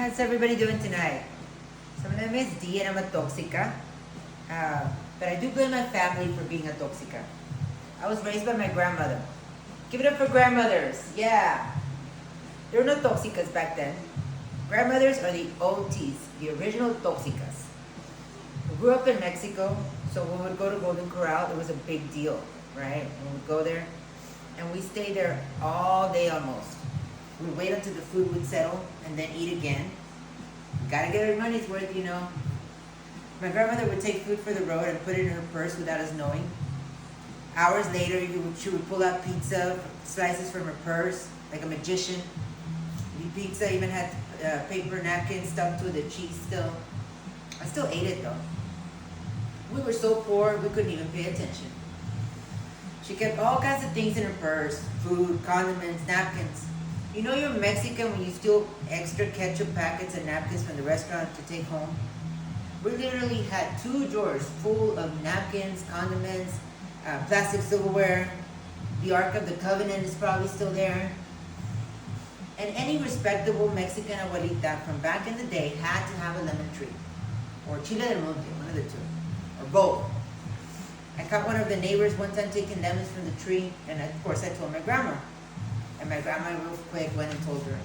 How's everybody doing tonight? So my name is Dee and I'm a toxica. But I do blame my family for being a toxica. I was raised by my grandmother. Give it up for grandmothers. Yeah. There were no toxicas back then. Grandmothers are the OTs, the original toxicas. We grew up in Mexico, so when we would go to Golden Corral, it was a big deal, right? And we would go there, and we stayed there all day almost. We'd wait until the food would settle, and then eat again. Gotta get our money's worth, you know. My grandmother would take food for the road and put it in her purse without us knowing. Hours later, she would pull out pizza slices from her purse, like a magician. The pizza even had paper napkins stuck to the cheese still. I still ate it though. We were so poor, we couldn't even pay attention. She kept all kinds of things in her purse: food, condiments, napkins. You know you're Mexican when you steal extra ketchup packets and napkins from the restaurant to take home? We literally had 2 drawers full of napkins, condiments, plastic silverware. The Ark of the Covenant is probably still there. And any respectable Mexican abuelita from back in the day had to have a lemon tree. Or chile del monte, one of the two. Or both. I caught one of the neighbors one time taking lemons from the tree, and of course I told my grandma. And my grandma real quick went and told her,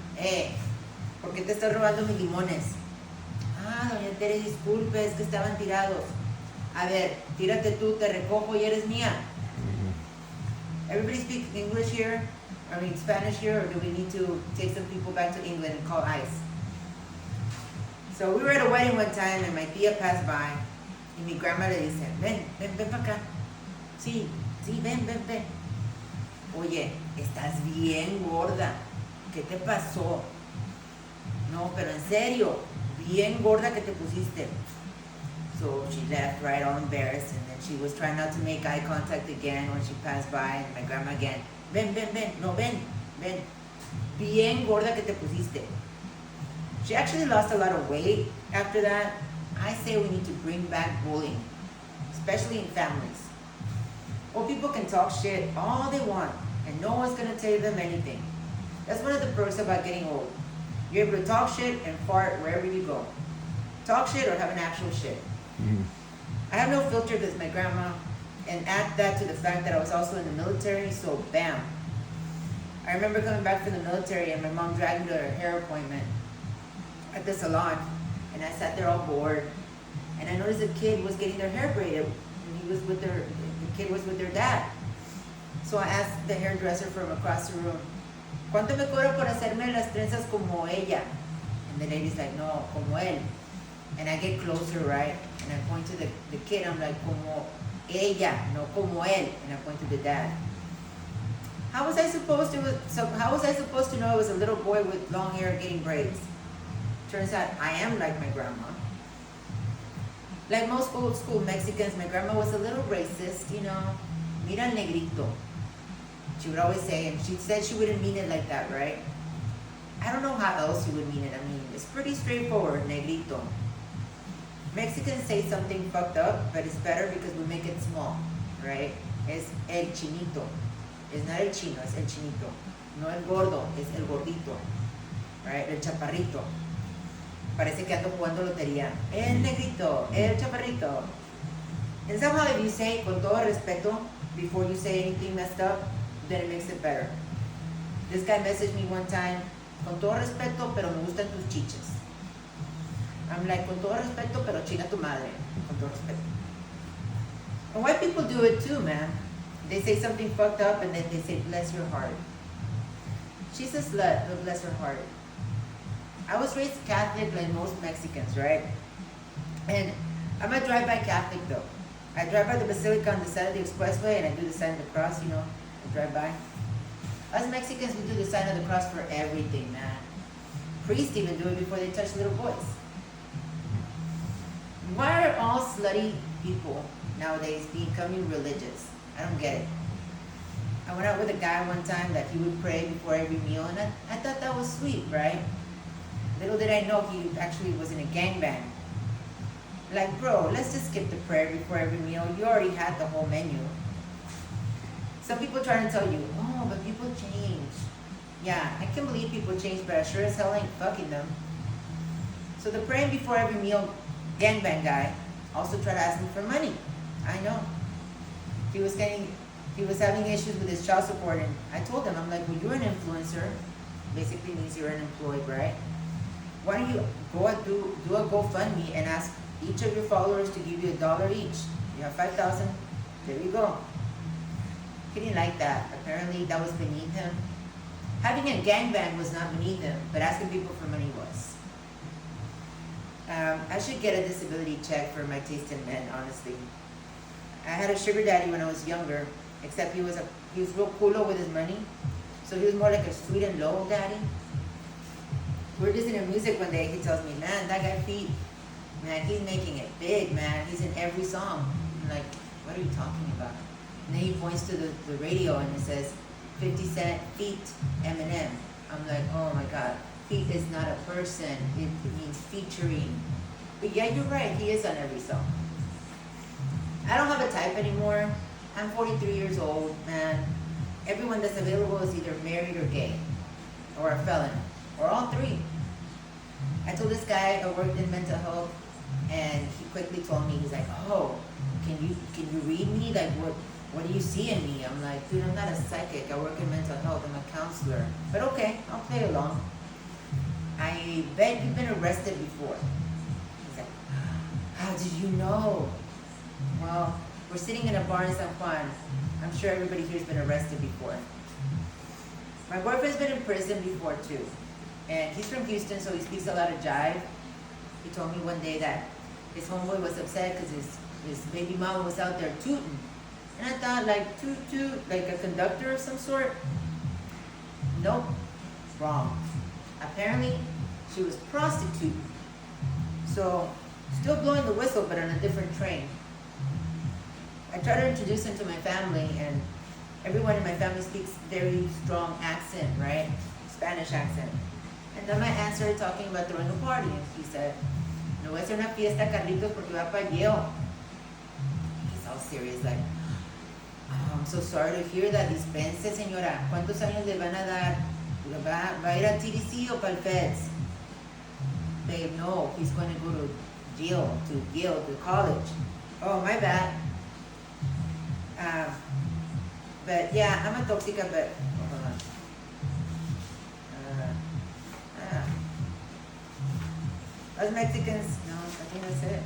¿por qué te estás robando mis limones? Ah, doña Tere, disculpe, es que estaban tirados. A ver, tírate tú, te recojo y eres mía. Everybody speak English here? I mean Spanish here, or do we need to take some people back to England and call ICE? So we were at a wedding one time and my tía passed by y mi grandma le dice, ven para acá. Sí, ven. Oye, estás bien gorda. ¿Qué te pasó? No, pero en serio, bien gorda que te pusiste. So she left right all embarrassed, and then she was trying not to make eye contact again when she passed by, and my grandma again, ven. Bien gorda que te pusiste. She actually lost a lot of weight after that. I say we need to bring back bullying, especially in families. Old people can talk shit all they want, and no one's gonna tell them anything. That's one of the perks about getting old. You're able to talk shit and fart wherever you go. Talk shit or have an actual shit. Mm-hmm. I have no filter because my grandma, and add that to the fact that I was also in the military, so bam. I remember coming back from the military and my mom dragged me to her hair appointment at the salon, and I sat there all bored, and I noticed a kid was getting their hair braided, and the kid was with their dad. So I asked the hairdresser from across the room, ¿cuánto me cobra por hacerme las trenzas como ella? And the lady's like, no, como él. And I get closer, right? And I point to the kid, I'm like, como ella, no como él. And I point to the dad. How was I supposed to know it was a little boy with long hair getting braids? Turns out I am like my grandma. Like most old school Mexicans, my grandma was a little racist, you know. Mira el negrito. She would always say, and she said she wouldn't mean it like that, right? I don't know how else she would mean it. I mean, it's pretty straightforward, negrito. Mexicans say something fucked up, but it's better because we make it small, right? Es el chinito. It's not el chino, it's el chinito. No el gordo, es el gordito, right? El chaparrito. Parece que ando jugando lotería. El negrito, el chaparrito. And somehow if you say con todo respeto before you say anything messed up, then it makes it better. This guy messaged me one time, con todo respeto, pero me gustan tus chiches. I'm like, con todo respeto, pero chinga tu madre. Con todo respeto. And white people do it too, man. They say something fucked up and then they say, bless your heart. She's a slut, but bless her heart. I was raised Catholic like most Mexicans, right? And I'm a drive-by Catholic though. I drive by the Basilica on the side of the expressway and I do the sign of the cross, you know, I drive by. Us Mexicans, we do the sign of the cross for everything, man. Priests even do it before they touch little boys. Why are all slutty people nowadays becoming religious? I don't get it. I went out with a guy one time that he would pray before every meal, and I thought that was sweet, right? Little did I know he actually was in a gangbang. Like, bro, let's just skip the prayer before every meal. You already had the whole menu. Some people try to tell you, oh, but people change. Yeah, I can believe people change, but I sure as hell ain't fucking them. So the praying before every meal gangbang guy also tried to ask me for money. I know. He was having issues with his child support, and I told him, I'm like, well, you're an influencer. Basically means you're unemployed, right? Why don't you go and do a GoFundMe and ask each of your followers to give you $1 each? You have 5,000. There you go. He didn't like that. Apparently, that was beneath him. Having a gangbang was not beneath him, but asking people for money was. I should get a disability check for my taste in men, honestly. I had a sugar daddy when I was younger, except he was real culo with his money. So he was more like a sweet and low daddy. We're listening to music one day, he tells me, man, that guy Pete, man, he's making it big, man. He's in every song. I'm like, what are you talking about? And then he points to the radio and it says, 50 Cent, Feet, Eminem. I'm like, oh my God, Feet is not a person. It means featuring. But yeah, you're right, he is on every song. I don't have a type anymore. I'm 43 years old, man. Everyone that's available is either married or gay, or a felon, or all three. I told this guy I worked in mental health, and he quickly told me, he's like, oh, can you read me? Like, what do you see in me? I'm like, dude, I'm not a psychic. I work in mental health. I'm a counselor. But okay, I'll play along. I bet you've been arrested before. He's like, how did you know? Well, we're sitting in a bar in San Juan. I'm sure everybody here's been arrested before. My boyfriend's been in prison before too. And he's from Houston, so he speaks a lot of jive. He told me one day that his homeboy was upset because his baby mama was out there tooting. And I thought, like, toot, like a conductor of some sort? Nope, wrong. Apparently, she was prostituting. So, still blowing the whistle, but on a different train. I try to introduce him to my family, and everyone in my family speaks very strong accent, right? Spanish accent. And then my aunt started talking about throwing a party. And he said, no voy a hacer una fiesta, Carlitos, porque va para Yale. He's all serious, like, oh, I'm so sorry to hear that. Dispense, señora. ¿Cuántos años le van a dar? ¿Va a ir al TDC o para el Feds? Babe, no, he's going to go to Yale, to college. Oh, my bad. But yeah, I'm a toxica, but hold on. Us Mexicans, no, I think that's it.